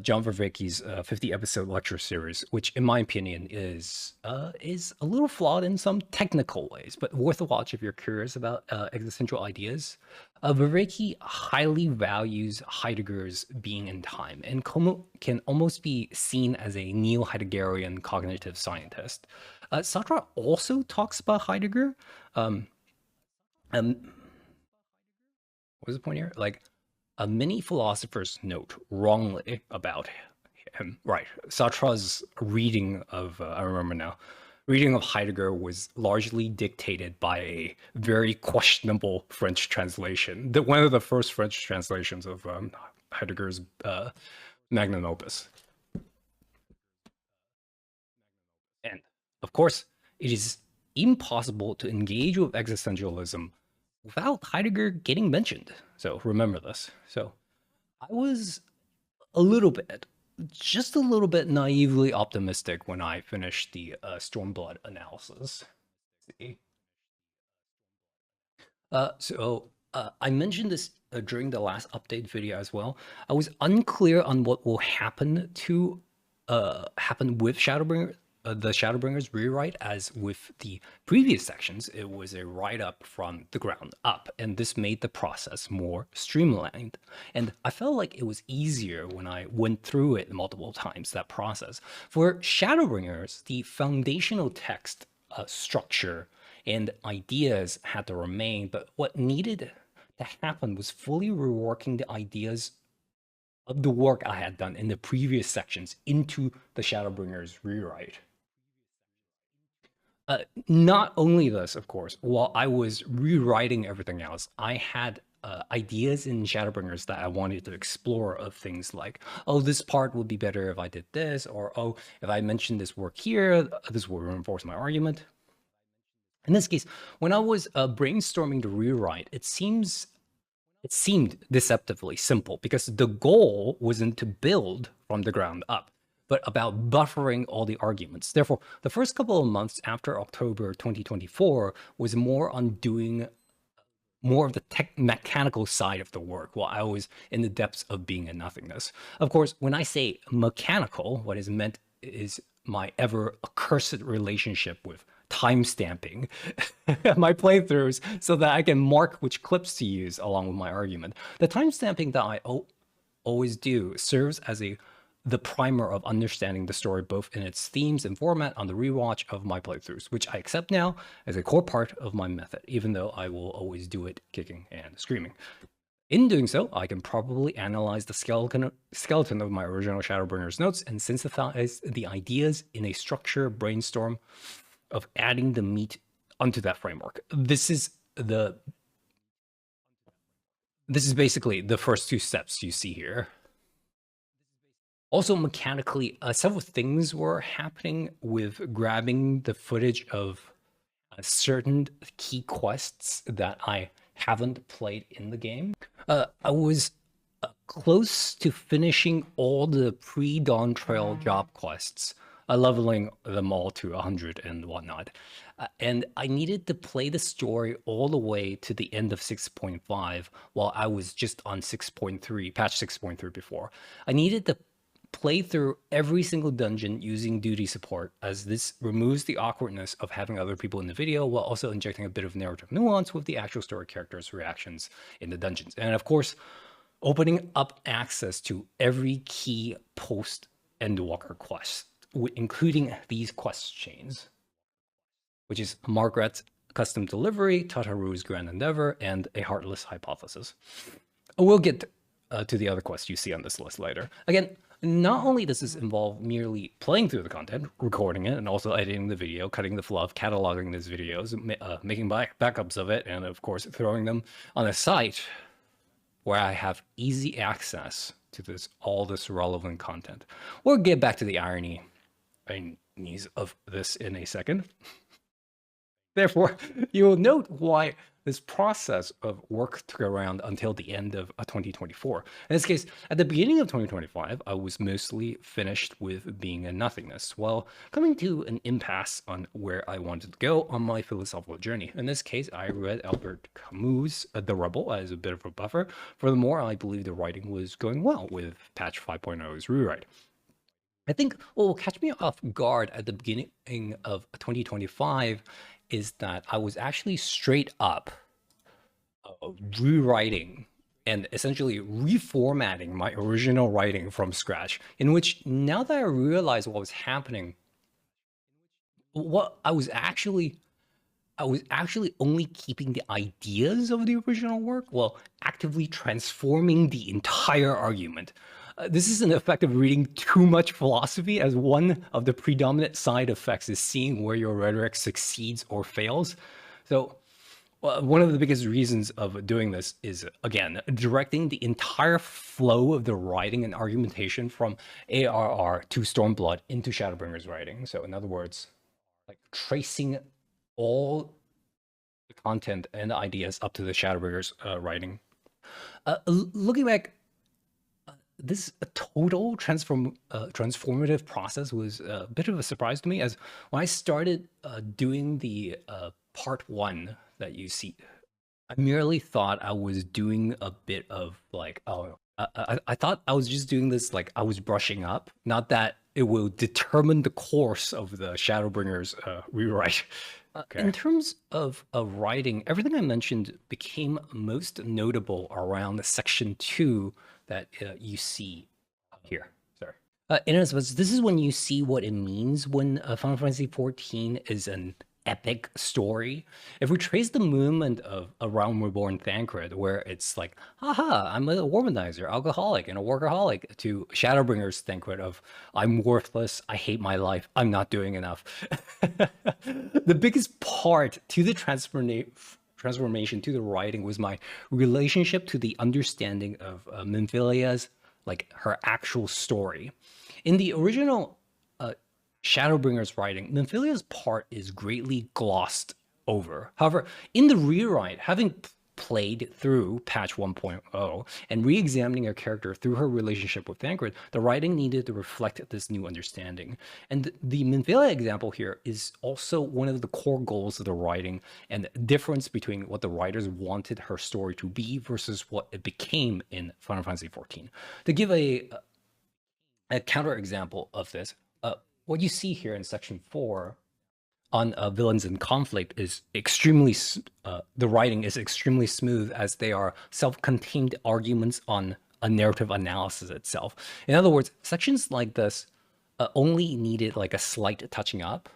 John Vervaeke's 50-episode lecture series, which, in my opinion, is a little flawed in some technical ways, but worth a watch if you're curious about existential ideas. Vervaeke highly values Heidegger's being in time and can almost be seen as a neo-Heideggerian cognitive scientist. Sartre also talks about Heidegger. Um, um, what was the point here? Like, many philosophers note wrongly about him. Right. Sartre's reading of, I remember now, reading of Heidegger was largely dictated by a very questionable French translation. One of the first French translations of Heidegger's magnum opus. And of course, it is impossible to engage with existentialism without Heidegger getting mentioned. So remember this. So I was a little bit, just a little bit naively optimistic when I finished the Stormblood analysis. I mentioned this during the last update video as well. I was unclear on what will happen to happen with Shadowbringer, the Shadowbringers rewrite, as with the previous sections, it was a write-up from the ground up, and this made the process more streamlined. And I felt like it was easier when I went through it multiple times, that process. For Shadowbringers, the foundational text structure and ideas had to remain, but what needed to happen was fully reworking the ideas of the work I had done in the previous sections into the Shadowbringers rewrite. Not only this, of course, while I was rewriting everything else, I had ideas in Shadowbringers that I wanted to explore, of things like, oh, this part would be better if I did this, or oh, if I mentioned this work here, this will reinforce my argument. In this case, when I was brainstorming the rewrite, it seemed deceptively simple because the goal wasn't to build from the ground up, but about buffering all the arguments. Therefore, the first couple of months after October 2024 was more on doing more of the mechanical side of the work while I was in the depths of being in nothingness. Of course, when I say mechanical, what is meant is my ever accursed relationship with timestamping my playthroughs so that I can mark which clips to use along with my argument. The timestamping that I always do serves as the primer of understanding the story, both in its themes and format, on the rewatch of my playthroughs, which I accept now as a core part of my method, even though I will always do it kicking and screaming. In doing so, I can probably analyze the skeleton of my original Shadowbringers notes and synthesize the ideas in a structure brainstorm of adding the meat onto that framework. This is basically the first two steps you see here. Also, mechanically, several things were happening with grabbing the footage of certain key quests that I haven't played in the game. I was close to finishing all the pre-Dawn Trail job quests, leveling them all to 100 and whatnot. And I needed to play the story all the way to the end of 6.5 while I was just on 6.3, patch 6.3 before. I needed to play through every single dungeon using duty support, as this removes the awkwardness of having other people in the video while also injecting a bit of narrative nuance with the actual story characters' reactions in the dungeons. And of course, opening up access to every key post-Endwalker quest, including these quest chains, which is Margaret's custom delivery, Tataru's grand endeavor, and a heartless hypothesis. We'll get to the other quests you see on this list later. Again, not only does this involve merely playing through the content, recording it, and also editing the video, cutting the fluff, cataloging these videos, making backups of it, and of course throwing them on a site where I have easy access to all this relevant content. We'll get back to the ironies of this in a second. Therefore, you will note why this process of work took around until the end of 2024. In this case, at the beginning of 2025, I was mostly finished with being a nothingness, while coming to an impasse on where I wanted to go on my philosophical journey. In this case, I read Albert Camus' The Rebel as a bit of a buffer. Furthermore, I believe the writing was going well with patch 5.0's rewrite. I think what will catch me off guard at the beginning of 2025 is that I was actually straight up rewriting and essentially reformatting my original writing from scratch, in which now that I realized what was happening, what I was actually only keeping the ideas of the original work while actively transforming the entire argument. This is an effect of reading too much philosophy, as one of the predominant side effects is seeing where your rhetoric succeeds or fails. So, one of the biggest reasons of doing this is, again, directing the entire flow of the writing and argumentation from ARR to Stormblood into Shadowbringer's writing. So, in other words, like tracing all the content and the ideas up to the Shadowbringers writing. Looking back, this total transformative process was a bit of a surprise to me, as when I started doing the part one that you see, I merely thought I was doing a bit of like, I thought I was just doing this like I was brushing up, not that it will determine the course of the Shadowbringers rewrite. In terms of writing, everything I mentioned became most notable around section 2 that you see here. Sorry. In essence, this is when you see what it means when Final Fantasy XIV is an epic story. If we trace the movement of A Realm Reborn Thancred, where it's like, haha, I'm a womanizer, alcoholic, and a workaholic, to Shadowbringer's Thancred of, I'm worthless, I hate my life, I'm not doing enough. The biggest part to the transformation to the writing was my relationship to the understanding of Minfilia's, like, her actual story. In the original Shadowbringer's writing, Minfilia's part is greatly glossed over. However, in the rewrite, having played through patch 1.0 and re-examining her character through her relationship with Thancred, the writing needed to reflect this new understanding. And the Minfilia example here is also one of the core goals of the writing, and the difference between what the writers wanted her story to be versus what it became in Final Fantasy XIV. To give a counter example of this, what you see here in section 4 on villains in conflict is extremely, the writing is extremely smooth, as they are self-contained arguments on a narrative analysis itself. In other words, sections like this only needed like a slight touching up,